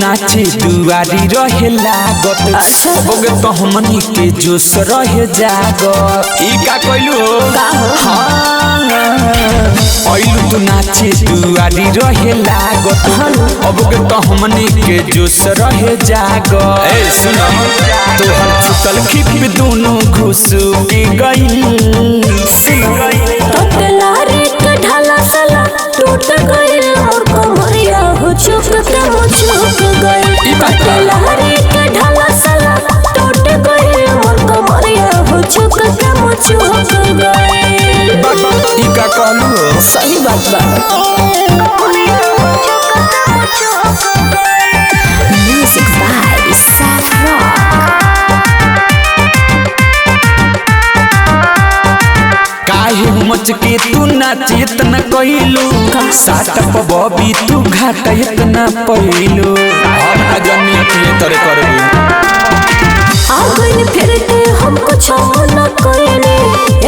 नाचे दुआरी रहे लागत। अच्छा। बोगे तो हमनी के जोश रहे जागत। ई का कइलू हो? आइलू तू नाचे दुआरी रहे लागत। अब के तो हमनी के जोश रहे जागत। ए सुनो तोहर चुकल खिप दोनों घुसू की गई। तोतलारे का ढाला साला टूट गइल और कमरिया हो चुक के मुझुक गइल। तोतलारे का ढाला साला टूट गइल और कमरिया हो चुक के मुझुक गइल। ई का कहलू हो? सही बात बा। Music by Saif Rock. काहे मच के तू नाच इतना कइलू। साटप बबी तू घाट इतना पइलू। हम ना जानी कि तोरे करबू। आगन फिर के हमको छो न कोइने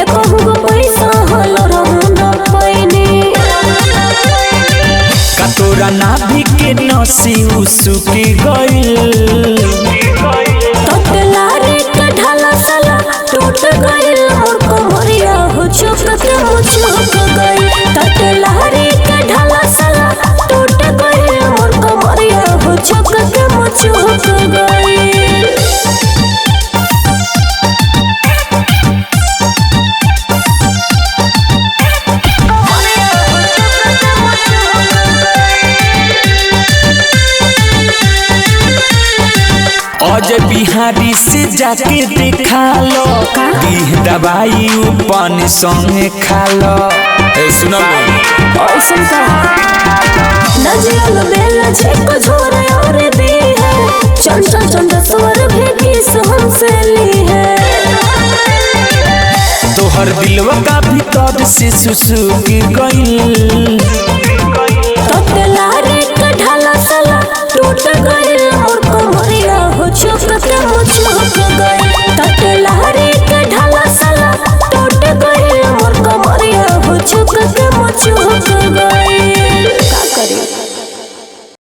ए कहूँ पैसा हल रहूं न पैने। कतोरा नाभि के नसी उसुकी गइल। तोतलारे का ढाला साला टूट गइल और कमरिया हो चुक के मुझुक गइल। तोतलारे का ढाला साला टूट गइल और कमरिया हो चुक के मुझुक गइल। अजय बिहारी से जाके देखा लो। दीह दवाई पानी संगे खा लो। ए सुनो ऐसन का नजल बेला छेको झोरे और दी है। चंचल चंचल स्वर भी किस हमसे ली है। तोहर दिलवा का भीतर से सुसुकी गइल। तोतलारे का ढाला साला टूट गइल